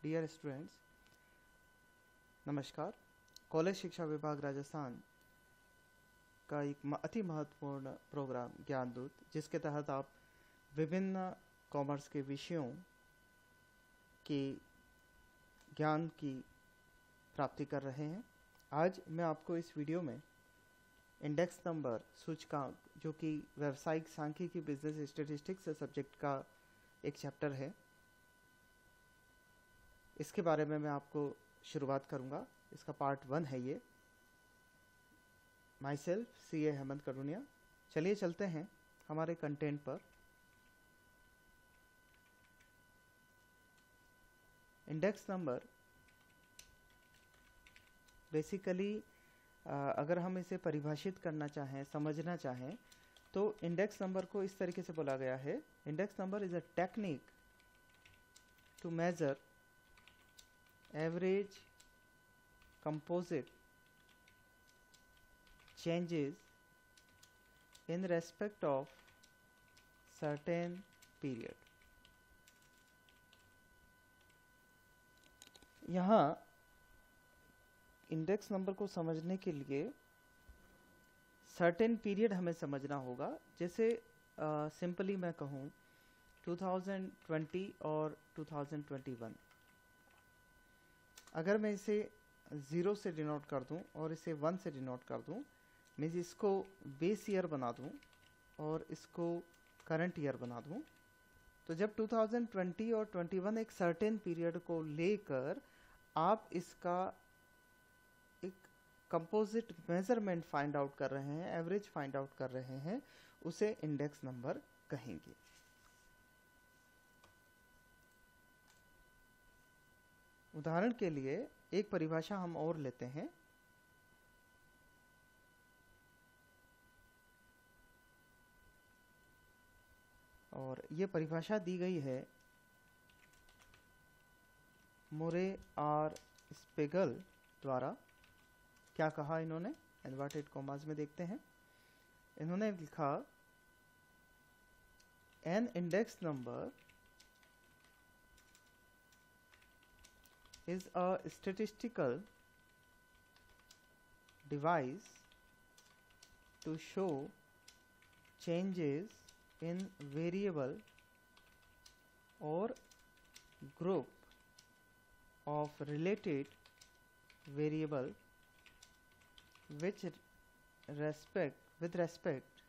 Dear students, नमस्कार। College शिक्षा विभाग राजस्थान का एक अति महत्वपूर्ण प्रोग्राम ज्ञानदूत, जिसके तहत आप विभिन्न कॉमर्स के विषयों के ज्ञान की प्राप्ति कर रहे हैं। आज मैं आपको इस वीडियो में इंडेक्स नंबर सूचकांक, जो कि व्यावसायिक सांख्यिकी बिजनेस स्टैटिस्टिक्स सब्जेक्ट का एक चैप्टर है, इसके बारे में मैं आपको शुरुआत करूंगा। इसका पार्ट 1 है ये। Myself CA Hemant Karuniya. चलिए चलते हैं हमारे कंटेंट पर। इंडेक्स नंबर बेसिकली अगर हम इसे परिभाषित करना चाहें, समझना चाहें, तो इंडेक्स नंबर को इस तरीके से बोला गया है। Index number is a technique to measure average composite changes in respect of certain period। यहाँ इंडेक्स नंबर को समझने के लिए सर्टेन पीरियड हमें समझना होगा। जैसे सिंपली मैं कहूँ 2020 और 2021, अगर मैं इसे 0 से डिनोट कर दूं और इसे 1 से डिनोट कर दूं, मीन्स इसको बेस ईयर बना दूं और इसको करंट ईयर बना दूं, तो जब 2020 और 21 एक सर्टेन पीरियड को लेकर आप इसका एक कंपोजिट मेजरमेंट फाइंड आउट कर रहे हैं, एवरेज फाइंड आउट कर रहे हैं, उसे इंडेक्स नंबर कहेंगे। उदाहरण के लिए एक परिभाषा हम और लेते हैं। और ये परिभाषा दी गई है मोरे आर स्पेगल द्वारा। क्या कहा इन्होंने? इन्वर्टेड कॉमास में देखते हैं। इन्होंने लिखा, an index number is a statistical device to show changes in variable or group of related variable with respect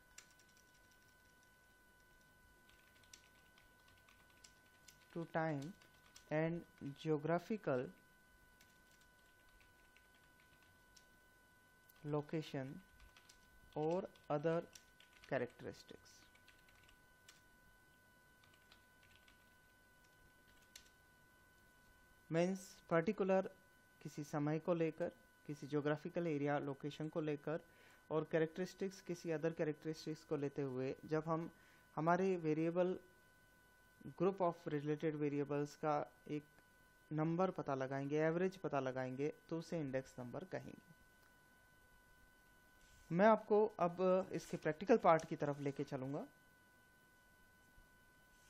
to time and geographical location or other characteristics। Means particular किसी समय को लेकर, किसी जोग्राफिकल एरिया लोकेशन को लेकर, और characteristics किसी other characteristics को लेते हुए जब हम हमारे variable group of related variables का एक नंबर पता लगाएंगे, एवरेज पता लगाएंगे, तो उसे इंडेक्स नंबर कहेंगे। मैं आपको अब इसके प्रैक्टिकल पार्ट की तरफ लेके चलूंगा।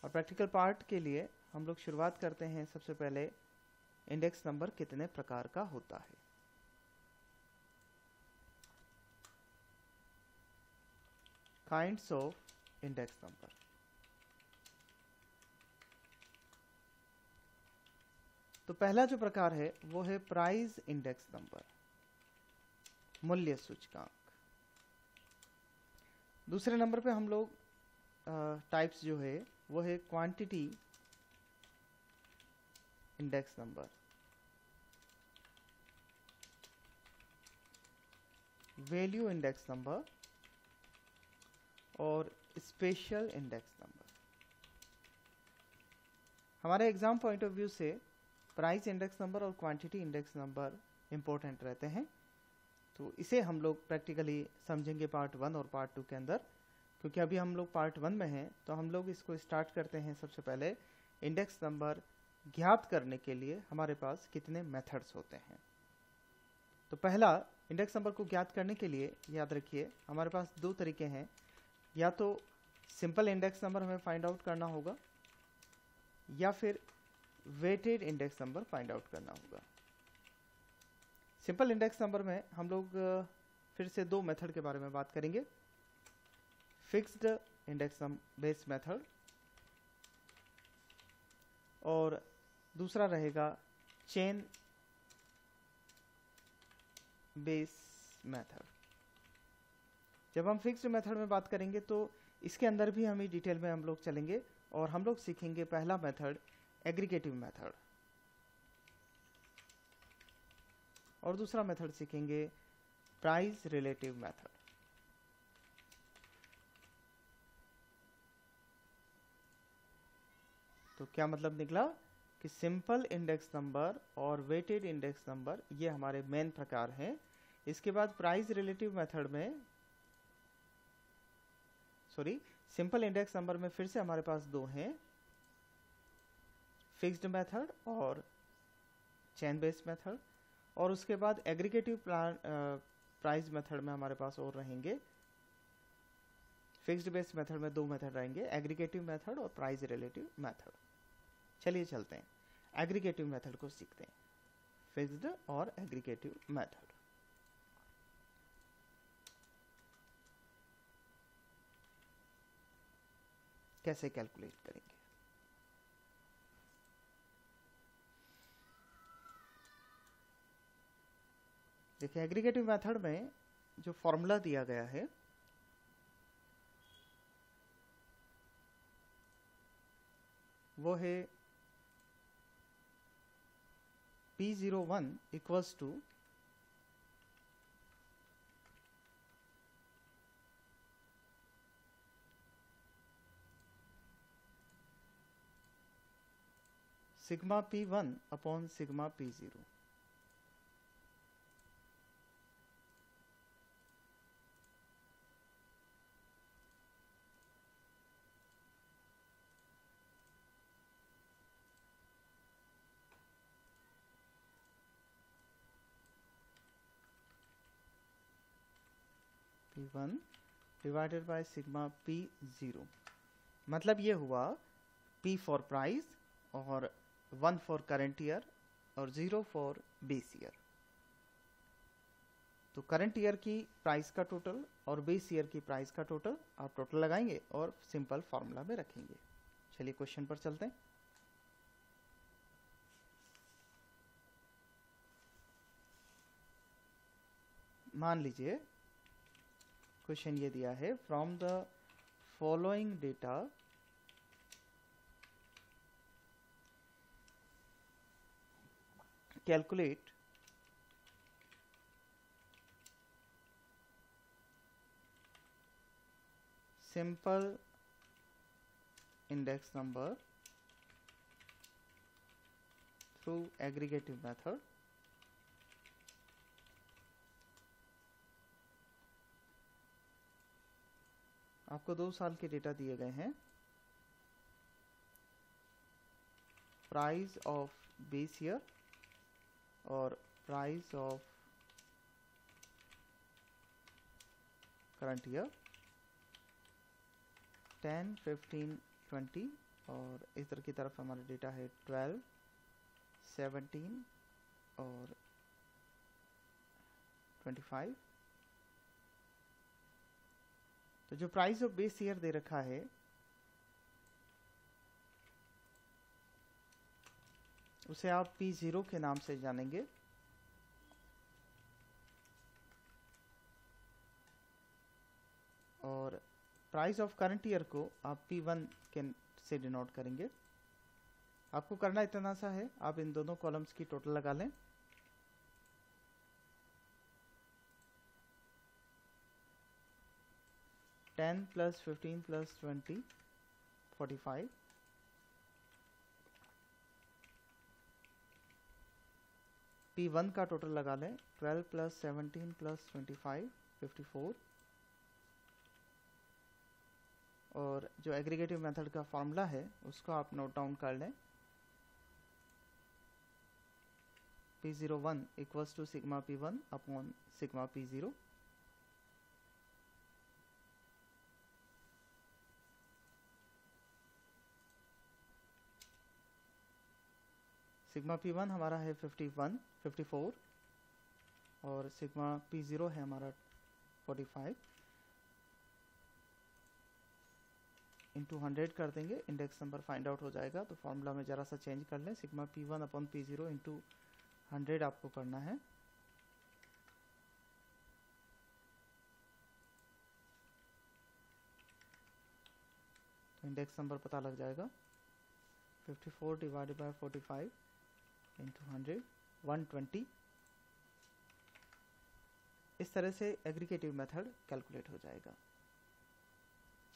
और प्रैक्टिकल पार्ट के लिए हम लोग शुरुआत करते हैं। सबसे पहले इंडेक्स नंबर कितने प्रकार का होता है। Kinds of index number. तो पहला जो प्रकार है वो है प्राइस इंडेक्स नंबर, मूल्य सूचकांक। दूसरे नंबर पे हम लोग टाइप्स जो है वो है quantity index number, value index number और स्पेशल इंडेक्स नंबर। हमारे एग्जाम पॉइंट ऑफ व्यू से प्राइस इंडेक्स नंबर और क्वांटिटी इंडेक्स नंबर इंपॉर्टेंट रहते हैं, तो इसे हम लोग प्रैक्टिकली समझेंगे पार्ट 1 और पार्ट 2 के अंदर। क्योंकि अभी हम लोग पार्ट 1 में हैं, तो हम लोग इसको स्टार्ट करते हैं। सबसे पहले इंडेक्स नंबर ज्ञात करने के लिए हमारे पास कितने मेथड्स होते हैं। तो पहला, इंडेक्स नंबर को ज्ञात करने के लिए याद रखिए हमारे पास दो तरीके हैं। या तो सिंपल इंडेक्स नंबर हमें फाइंड आउट करना होगा, या फिर weighted index number find out करना होगा। सिंपल इंडेक्स नंबर में हम लोग फिर से दो मेथड के बारे में बात करेंगे, फिक्स्ड इंडेक्स बेस मेथड और दूसरा रहेगा चेन बेस मेथड। जब हम फिक्स्ड मेथड में बात करेंगे तो इसके अंदर भी हम डिटेल में हम लोग चलेंगे और हम लोग सीखेंगे पहला मेथड एग्रीगेटिव मेथड और दूसरा मेथड सीखेंगे प्राइस रिलेटिव मेथड। तो क्या मतलब निकला कि सिंपल इंडेक्स नंबर और वेटेड इंडेक्स नंबर ये हमारे मेन प्रकार हैं। इसके बाद प्राइस रिलेटिव मेथड में सिंपल इंडेक्स नंबर में फिर से हमारे पास दो हैं, फिक्स्ड मेथड और चेन बेस्ड मेथड। और उसके बाद एग्रीगेटिव प्राइस मेथड में हमारे पास और रहेंगे, फिक्स्ड बेस्ड मेथड में दो मेथड रहेंगे, एग्रीगेटिव मेथड और प्राइस रिलेटिव मेथड। चलिए चलते हैं एग्रीगेटिव मेथड को सीखते हैं, फिक्स्ड और एग्रीगेटिव मेथड। कैसे कैलकुलेट करेंगे? देखिए एग्रीगेटिव मेथड में जो फॉर्मूला दिया गया है वो है P01 equals to sigma P1 upon sigma P0। P1 divided by sigma P0, मतलब ये हुआ P फॉर प्राइस और 1 फॉर करंट ईयर और 0 फॉर बेस ईयर। तो करंट ईयर की प्राइस का टोटल और बेस ईयर की प्राइस का टोटल आप टोटल लगाएंगे और सिंपल फॉर्मूला में रखेंगे। चलिए क्वेश्चन पर चलते हैं। मान लीजिए क्वेश्चन ये दिया है, from the following data calculate simple index number through aggregative method। आपको 2 साल के डेटा दिए गए हैं, प्राइस ऑफ बेस ईयर और प्राइस ऑफ करंट ईयर 10, 15, 20 और इधर की तरफ हमारा डेटा है 12, 17 और 25। तो जो प्राइस ऑफ बेस ईयर दे रखा है उसे आप P0 के नाम से जानेंगे और प्राइस ऑफ करंट ईयर को आप P1 के से डिनोट करेंगे। आपको करना इतना सा है, आप इन दोनों कॉलम्स की टोटल लगा लें। +10 + 15 + 20 45। P1 का टोटल लगा लें, 12 + 17 + 25 54। और जो एग्रीगेटिव मेथड का फॉर्मूला है उसको आप नोट डाउन कर लें, P01 equals to sigma P1 upon sigma P0। Sigma P1 हमारा है 54 और सिग्मा P0 है हमारा 45 इंटू 100 कर देंगे, इंडेक्स नंबर फाइंड आउट हो जाएगा। तो फॉर्मूला में ज़रा सा चेंज कर लें, sigma P1 upon P0 into 100 आपको करना है। तो इंडेक्स नंबर पता लग जाएगा, 54 डिवाइडेड बाय 45 इंटू 100 120। इस तरह से एग्रीगेटिव मेथड कैलकुलेट हो जाएगा।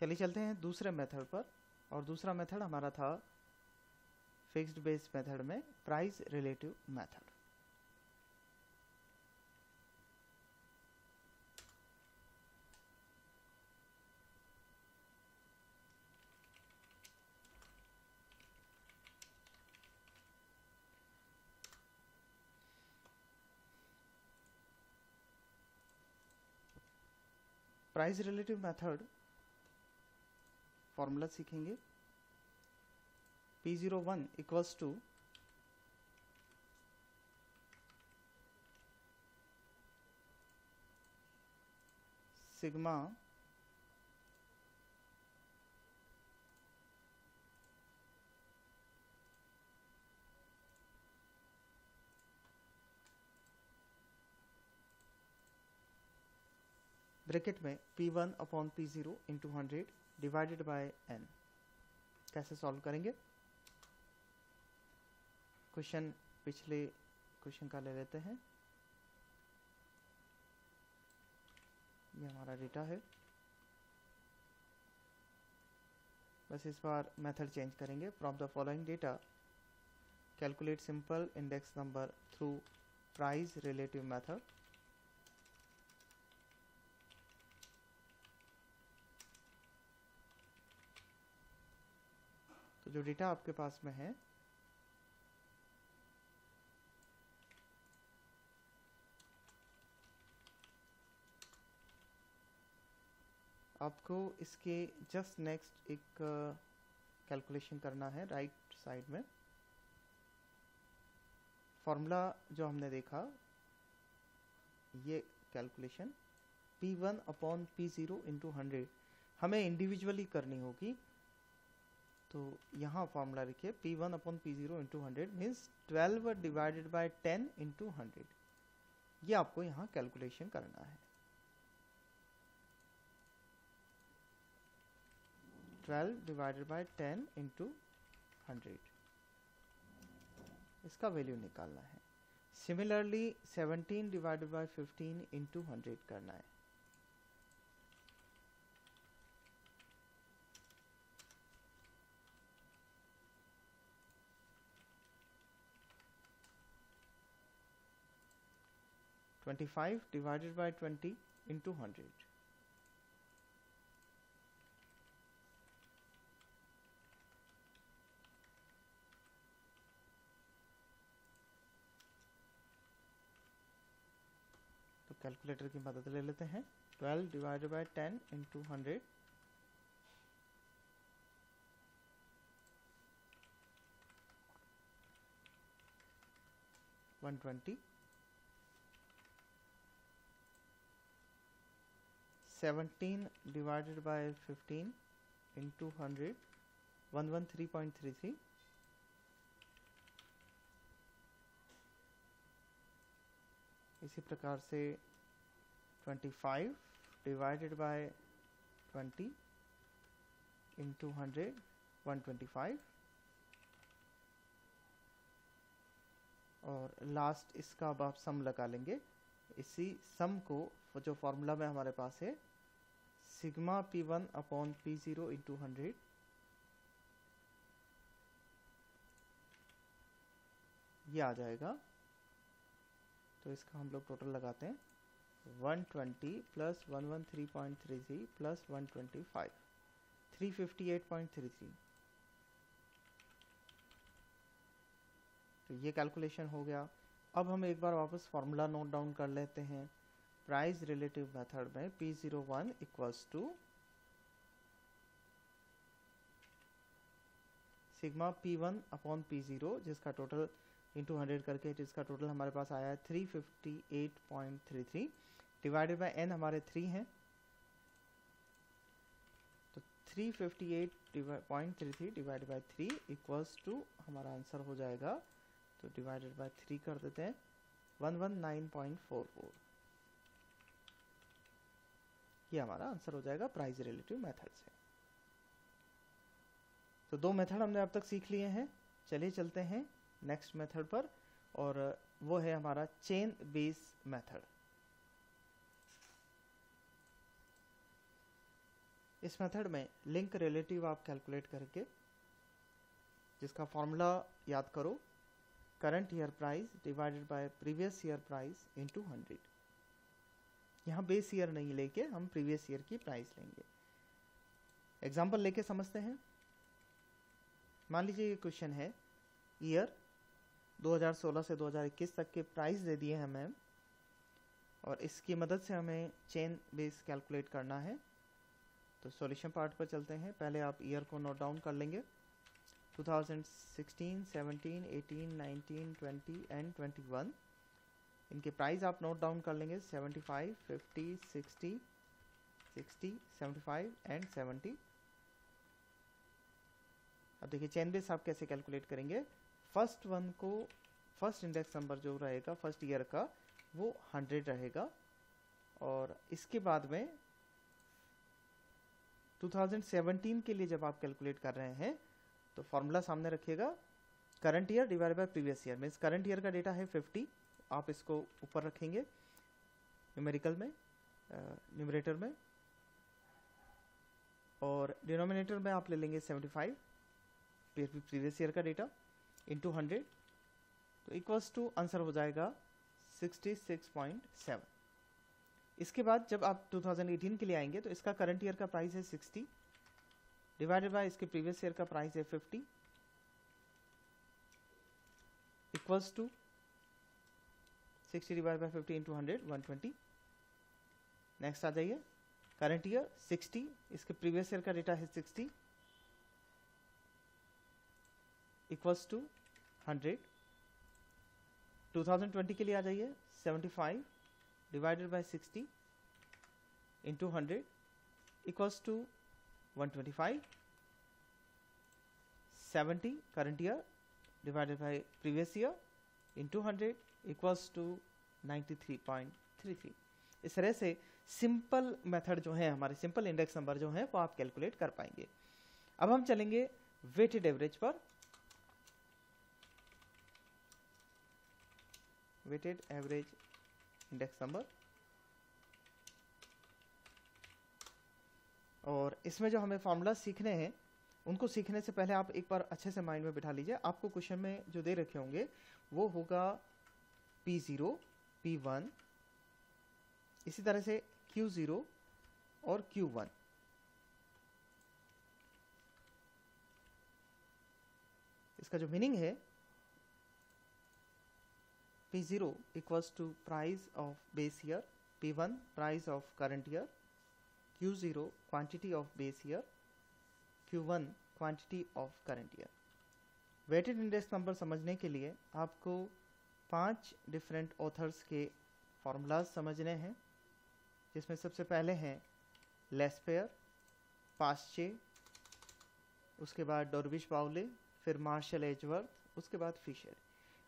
चलिए चलते हैं दूसरे मेथड पर, और दूसरा मेथड हमारा था फिक्स्ड बेस मेथड में price relative method. Price relative method formula सीखेंगे। P01 equals to sigma bracket में P1 upon P0 into 100 divided by n। कैसे सॉल्व करेंगे? क्वेश्चन पिछले क्वेश्चन का ले लेते हैं। ये हमारा डेटा है, बस इस बार मेथड चेंज करेंगे। From the following data calculate simple index number through price relative method. तो जो डेटा आपके पास में है आपको इसके जस्ट नेक्स्ट एक कैलकुलेशन करना है राइट साइड में। फॉर्मूला जो हमने देखा, ये calculation P1 upon P0 into 100 हमें इंडिविजुअली करनी होगी। तो यहाँ फॉर्मूला लिखिए, P1 upon P0 into 100 means 12 divided by 10 into 100। ये आपको यहाँ कैलकुलेशन करना है। 12 डिवाइडेड बाय 10 इंटू 100, इसका वैल्यू निकालना है। सिमिलरली 17 डिवाइडेड बाय 15 इंटू 100 करना है। तो 25 डिवाइडेड बाय 20 इंटू 100। तो कैलकुलेटर की मदद ले लेते हैं। 12 divided by 10 into 100 120। 17 divided by 15 into 100 113.33। इसी प्रकार से 25 divided by 20 into 100 125। और लास्ट इसका अब आप सम लगा लेंगे। इसी सम को जो फॉर्मूला में हमारे पास है, sigma P1 upon P0 into 100 ये आ जाएगा। तो इसका हम लोग टोटल लगाते हैं, 120 प्लस 113.33 प्लस 125 358.33। तो ये कैलकुलेशन हो गया। अब हम एक बार वापस फॉर्मूला नोट डाउन कर लेते हैं। प्राइस रिलेटिव मेथड में P01 equals to sigma P1 upon P0 जिसका टोटल इंटू 100 करके जिसका टोटल हमारे पास आया है 358.33 डिवाइडेड बाय n हमारे 3 हैं, तो 358.33 डिवाइडेड बाय 3 इक्वल्स टू हमारा आंसर हो जाएगा, तो डिवाइडेड बाय 3 कर देते हैं 119.44। ये हमारा आंसर हो जाएगा प्राइस रिलेटिव मेथड से। तो दो मेथड हमने अब तक सीख लिए हैं। चलिए चलते हैं नेक्स्ट मेथड पर, और वो है हमारा चेन बेस मेथड। इस मेथड में लिंक रिलेटिव आप कैलकुलेट करके, जिसका फॉर्मूला याद करो, current year price divided by previous year price into 100। यहाँ बेस ईयर नहीं लेके हम प्रीवियस ईयर की प्राइस लेंगे। एग्जांपल लेके समझते हैं। मान लीजिए ये क्वेश्चन है, ईयर 2016 से 2021 तक के प्राइस दे दिए हमें, और इसकी मदद से हमें चेन बेस कैलकुलेट करना है। तो सॉल्यूशन पार्ट पर चलते हैं। पहले आप ईयर को नोट डाउन कर लेंगे। 2016, 17, 18, 19, 20 एंड 21, इनके प्राइस आप नोट डाउन कर लेंगे। 75, 50, 60, 60, 75 एंड 70। अब देखिए चेन बेस आप कैसे कैलकुलेट करेंगे। फर्स्ट वन को, फर्स्ट इंडेक्स नंबर जो रहेगा फर्स्ट ईयर का, वो 100 रहेगा, और इसके बाद में 2017 के लिए जब आप कैलकुलेट कर रहे हैं तो फॉर्मूला सामने रखिएगा, current year divide by previous year. Means current year का डेटा है 50, आप इसको ऊपर रखेंगे न्यूमेरिकल में, न्यूमरेटर में, और डिनोमिनेटर में आप ले लेंगे 75 प्रीवियस ईयर का डेटा इंटू 100, तो इक्वल्स टू आंसर हो जाएगा 66.7। इसके बाद जब आप 2018 के लिए आएंगे तो इसका करंट ईयर का प्राइस है 60 डिवाइडेड बाय इसके प्रीवियस ईयर का प्राइस है 50 equals to 60 divide by 50 into 100, 120। Next आ जाइए, करंट ईयर 60, इसके प्रीवियस ईयर का डेटा है 60 इक्वल्स टू 100। 2020 के लिए आ जाइए, 75 divided by 60 into 100 equals to 125। 70 current year divided by previous year into 100 equals to 93.33। इस तरह से सिंपल मेथड जो है, हमारे सिंपल इंडेक्स नंबर जो है वो आप कैलकुलेट कर पाएंगे। अब हम चलेंगे वेटेड एवरेज पर। वेटेड एवरेज इंडेक्स नंबर, और इसमें जो हमें फॉर्मूला सीखने हैं उनको सीखने से पहले आप एक बार अच्छे से माइंड में बिठा लीजिए। आपको क्वेश्चन में जो दे रखे होंगे वो होगा P0, P1, इसी तरह से Q0 और Q1। इसका जो मीनिंग है, P0 equals to price of base year, P1 price of current year, Q0 quantity of base year, Q1 quantity of current year। Weighted index number समझने के लिए आपको 5 डिफरेंट ऑथर्स के फॉर्मूलाज समझने हैं, जिसमें सबसे पहले हैं लेस्पेयर, पास्चे, उसके बाद डॉर्विश बाउले, फिर मार्शल एजवर्थ, उसके बाद फिशर।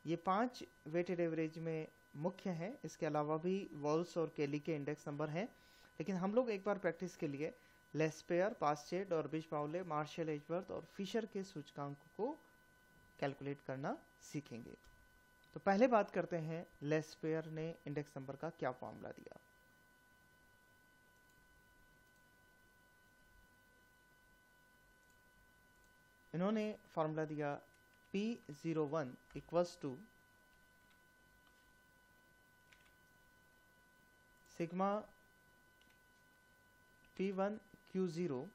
ये 5 वेटेड एवरेज में मुख्य हैं। इसके अलावा भी वॉल्स और केली के इंडेक्स नंबर हैं, लेकिन हम लोग एक बार प्रैक्टिस के लिए लेस्पेयर, पास्चे, डॉर्विश बाउले, मार्शल एजवर्थ और फिशर के सूचकांक को कैलकुलेट करना सीखेंगे। तो पहले बात करते हैं लेस्पेयर ने इंडेक्स नंबर का क्या फॉर्मूला दिया। इन्होंने फॉर्मूला दिया P01 equals to sigma P1 Q0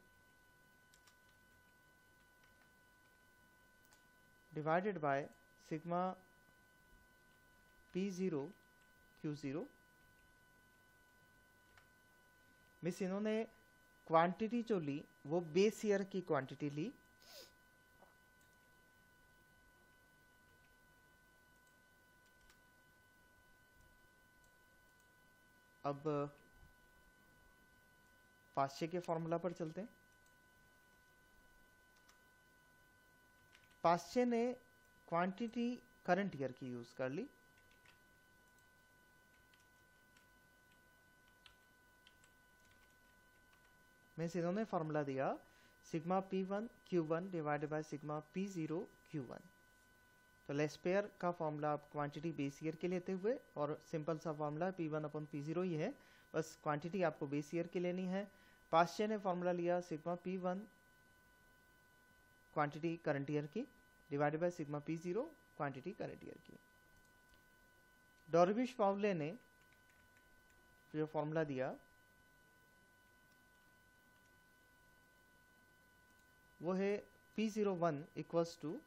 divided by sigma P0 Q0। मिस इन्होंने क्वांटिटी जो ली वो बेस ईयर की क्वांटिटी ली, अब पास्चे के फॉर्मूला पर चलते हैं। पास्चे ने क्वांटिटी करंट ईयर की यूज कर ली। मीन्स इन्होंने फॉर्मूला दिया sigma P1 Q1 divided by sigma P0 Q1। तो लेस्पेयर का फॉर्मूला आप क्वांटिटी बेस ईयर के लेते हुए, और सिंपल सा फॉर्मूला P1 अपॉन P0 ही है, बस क्वांटिटी आपको बेस ईयर की लेनी है। पास्चे ने फॉर्मूला लिया sigma P1 quantity current year की divided by sigma P0 quantity current year की। डॉर्विश पाउले ने जो फॉर्मूला दिया वो है P01 इक्वल्स टू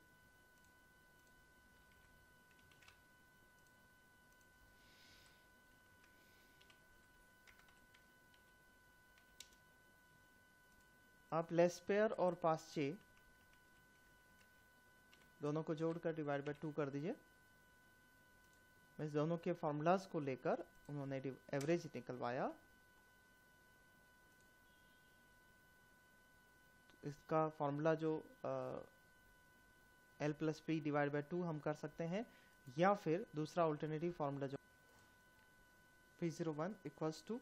आप लेस्पेयर और पास्चे दोनों को जोड़कर डिवाइड बाय 2 कर दीजिए। इस दोनों के फॉर्मूलाज को लेकर उन्होंने एवरेज निकलवाया। इसका फॉर्मूला जो L plus P divide by 2 हम कर सकते हैं, या फिर दूसरा ऑल्टरनेटिव फॉर्मूला जो P01 इक्वल्स टू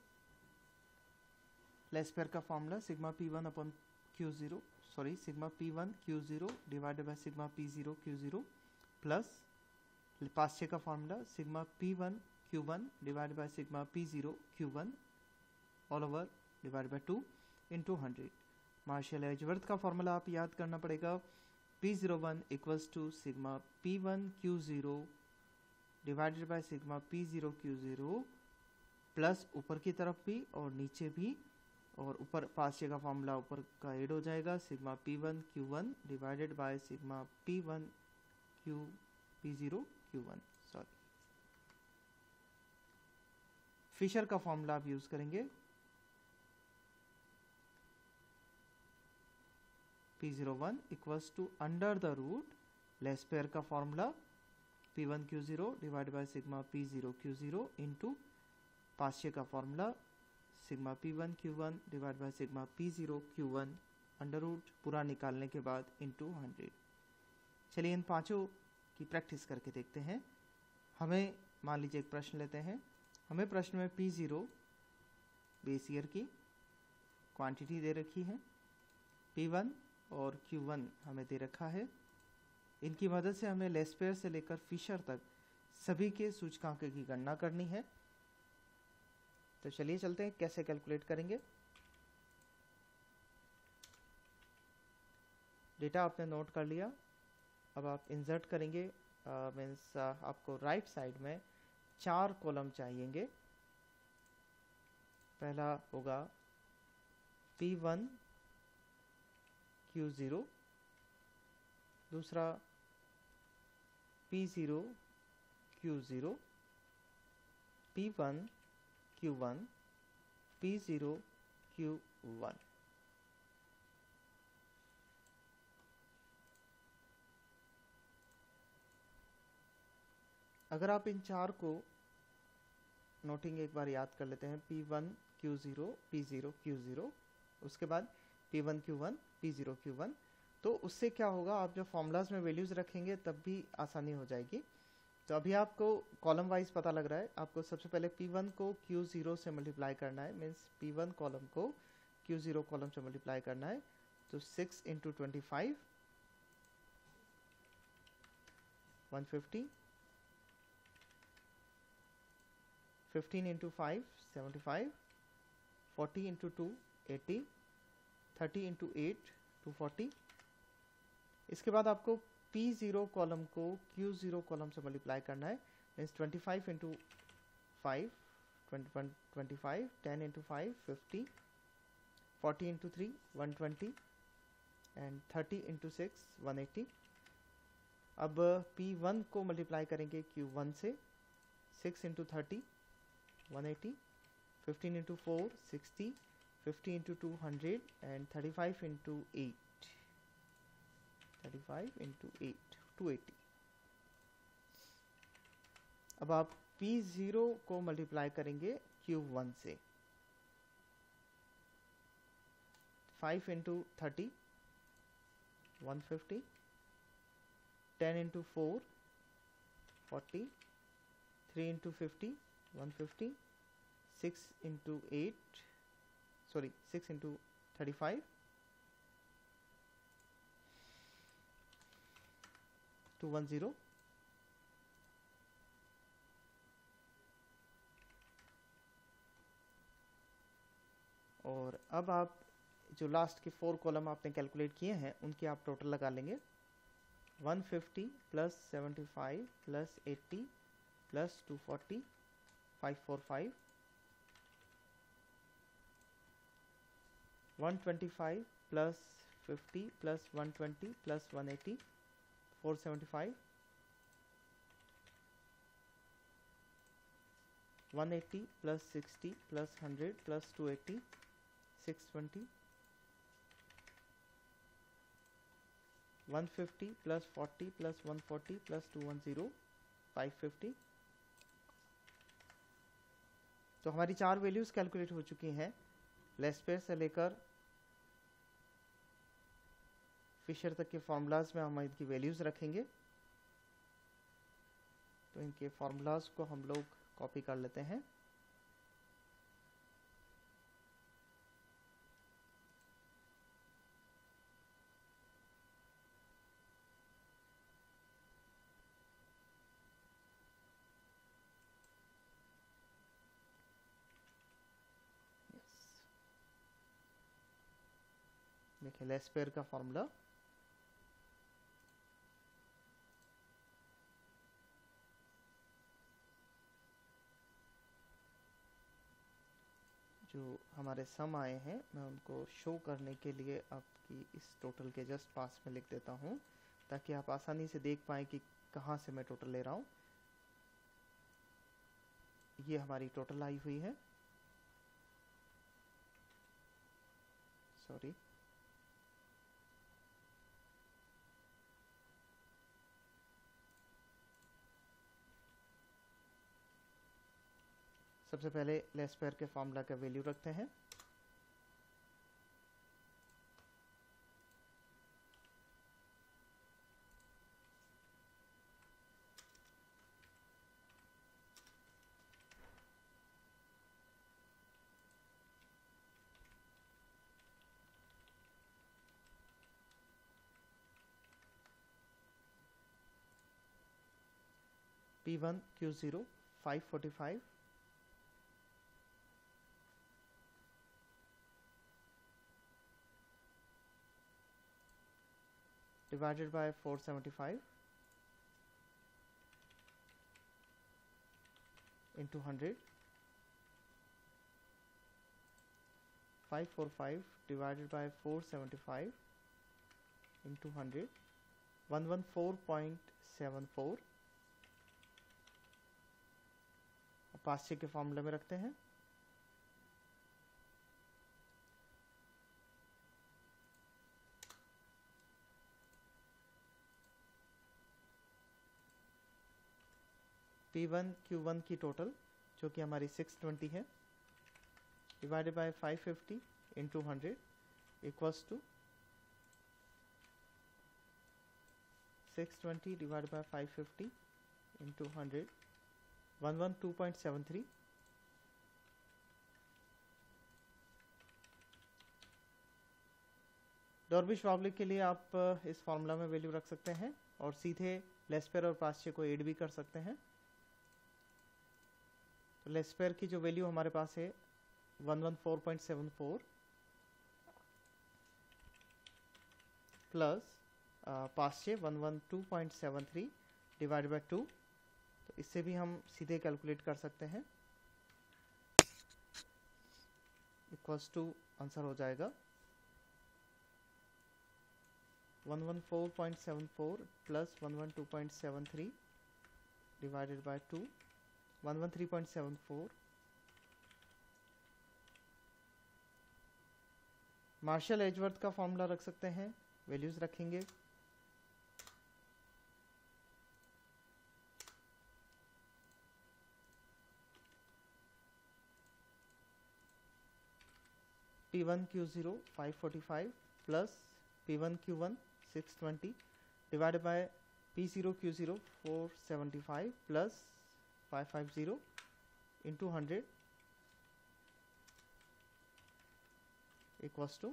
लेस्पेयर का formula sigma P1 upon Q0 sorry sigma P1 Q0 divided by sigma P0 Q0 plus Paasche का formula sigma P1 Q1 divided by sigma P0 Q1 all over divided by 2 into 100। Marshall Edgeworth का formula आप याद करना पड़ेगा P01 equals to sigma P1 Q0 divided by sigma P0 Q0 plus ऊपर की तरफ भी और नीचे भी, और ऊपर पास्चे का फॉर्मूला ऊपर का ऐड हो जाएगा sigma P1 Q1 divided by sigma P1 P0 Q1 sorry. Fisher का फॉर्मूला आप यूज करेंगे P01 equals to under the root Laspeyres का formula P1 Q0 divided by sigma P0 Q0 into Paasche का formula sigma P1 Q1 divide by sigma P0 Q1 under root पूरा निकालने के बाद into 100। चलिए इन पांचों की प्रैक्टिस करके देखते हैं। हमें मान लीजिए एक प्रश्न लेते हैं। हमें प्रश्न में P0 बेस ईयर की क्वांटिटी दे रखी है, P1 और Q1 हमें दे रखा है। इनकी मदद से हमें लेस्पेयर से लेकर फिशर तक सभी के सूचकांक की गणना करनी है। तो चलिए चलते हैं कैसे कैलकुलेट करेंगे। डेटा आपने नोट कर लिया। अब आप इंसर्ट करेंगे, मीन्स आपको राइट साइड में 4 कॉलम चाहिएंगे। पहला होगा P1 Q0, दूसरा P0 Q0, P1 Q1, P0 Q1। अगर आप इन 4 को नोटिंग एक बार याद कर लेते हैं, P1 Q0 P0 Q0, उसके बाद P1 Q1 P0 Q1, तो उससे क्या होगा, आप जब फॉर्मूलाज में वैल्यूज रखेंगे तब भी आसानी हो जाएगी। तो अभी आपको कॉलम वाइज पता लग रहा है। आपको सबसे पहले P1 को Q0 से मल्टीप्लाई करना है, मीन्स P1 कॉलम को Q0 कॉलम से मल्टीप्लाई करना है। तो 6 इंटू 25 150, 15 इंटू 5 75, 40 इंटू 2 80, 30 इंटू 8 240। इसके बाद आपको P0 कॉलम को Q0 कॉलम से मल्टीप्लाई करना है, means 25 into 5 25, 10 into 5 50, 40 into 3 120 and 30 into 6 180। अब P1 को मल्टीप्लाई करेंगे Q1 से, 6 into 30 180, 15 into 4 60, 50 into 2 100 and 35 into 8 35 into 8 280। अब आप P0 को मल्टीप्लाई करेंगे Q1 से 5 into 30 150, 10 into 4 40, 3 into 50 150, 6 into 8 sorry 6 into 35 210। और अब आप जो लास्ट के 4 कॉलम आपने कैलकुलेट किए हैं उनके आप टोटल लगा लेंगे। 150 plus 75 plus 80 plus 240 545, 125 plus 50 plus 120 plus 180 475, 180 plus 60 plus 100 plus 280 620, 150 plus 40 plus 140 plus 210 550। तो हमारी 4 वैल्यूज कैलकुलेट हो चुकी हैं। लेस्पेयर से लेकर फिशर तक के फॉर्मूलाज में हम इनकी वैल्यूज रखेंगे। तो इनके फॉर्मूलाज को हम लोग कॉपी कर लेते हैं। देखिए लेस्पेयर का फॉर्मूला जो हमारे सम आए हैं मैं उनको शो करने के लिए आपकी इस टोटल के जस्ट पास में लिख देता हूं ताकि आप आसानी से देख पाएं कि कहां से मैं टोटल ले रहा हूं। ये हमारी टोटल आई हुई है, सॉरी सबसे पहले लेस्पेयर के फॉर्मूला का वैल्यू रखते हैं। P1 Q0 545 divided by 475 into 100, 545 divided by 475 into 100 114.74। पास्चे के फॉर्मूले में रखते हैं। P1 Q1 की टोटल जो कि हमारी 620 है divided by 550 into 100 equals to 620 divided by 550 into 100 112.73। Dorbish Bowley के लिए आप इस फॉर्मूला में वैल्यू रख सकते हैं और सीधे लेस्पेयर और पास्चे को ऐड भी कर सकते हैं। तो लेस्पेयर की जो वैल्यू हमारे पास है 114.74 प्लस पास्चे 112.73 डिवाइडेड बाय 2। तो इससे भी हम सीधे कैलकुलेट कर सकते हैं। इक्वल्स टू आंसर हो जाएगा 114.74 plus 112.73 divided by 2 113.74। Marshall Edgeworth का फॉर्मूला रख सकते हैं, वैल्यूज रखेंगे। P1Q0 545 plus P1Q1 620 divided by P0Q0 475 plus 550 into 100 equals to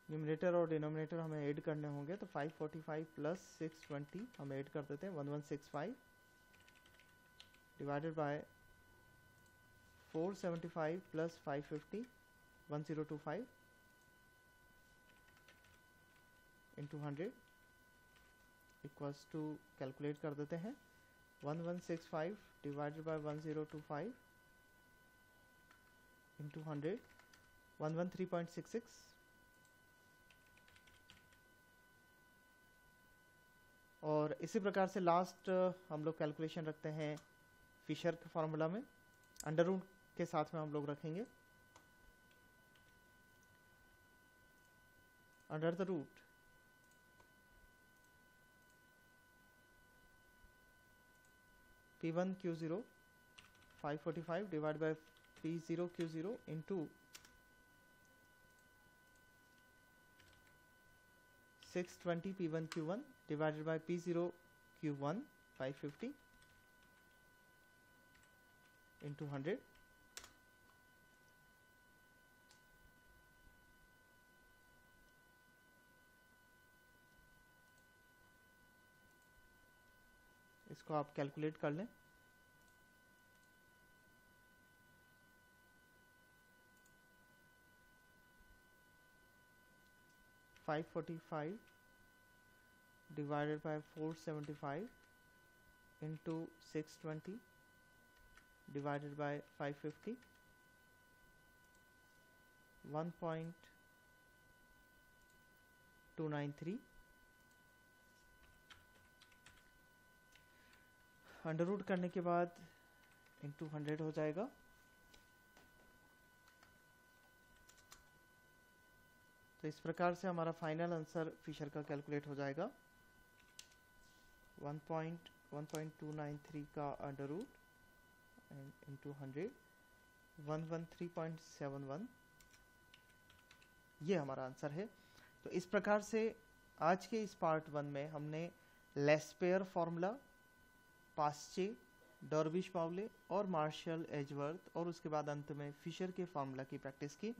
numerator और डिनोमिनेटर हमें ऐड करने होंगे, तो 545 प्लस 620 हम ऐड कर देते हैं 1165 divided by 475 plus 550 1025 into 100 equals to calculate कर देते हैं 1165 डिवाइडेड बाय 1025 इंटू 100 113.66 और इसी प्रकार से लास्ट हम लोग कैलकुलेशन रखते हैं फिशर के फॉर्मूला में, अंडर रूट के साथ में हम लोग रखेंगे under the root P1Q0 545 divide by P0Q0 into 620 P1Q1 divided by P0Q1 550 into 100 इसको आप कैलकुलेट कर लें। $545 divided by 475 into 620 divided by 550 1.293 under root करने के बाद इंटू 100 हो जाएगा। तो इस प्रकार से हमारा फाइनल आंसर फिशर का कैलकुलेट हो जाएगा 1.293 का अंडर रूट एंड इंटू 100 113.71 ये हमारा आंसर है। तो इस प्रकार से आज के इस पार्ट 1 में हमने लेस्पेयर फॉर्मूला, पास्चे, डॉर्बिश पाउले और मार्शल एजवर्थ और उसके बाद अंत में फिशर के फॉर्मूला की प्रैक्टिस की।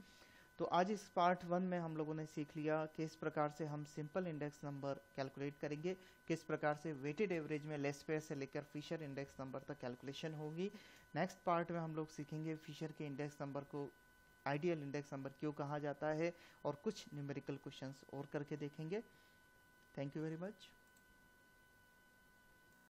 तो आज इस पार्ट 1 में हम लोगों ने सीख लिया किस प्रकार से हम सिंपल इंडेक्स नंबर कैलकुलेट करेंगे, किस प्रकार से वेटेड एवरेज में लेस्पेयर से लेकर फिशर इंडेक्स नंबर तक कैलकुलेशन होगी। नेक्स्ट पार्ट में हम लोग सीखेंगे फिशर के इंडेक्स नंबर को आइडियल इंडेक्स नंबर क्यों कहा जाता है और कुछ न्यूमेरिकल क्वेश्चंस और करके देखेंगे। Thank you very much.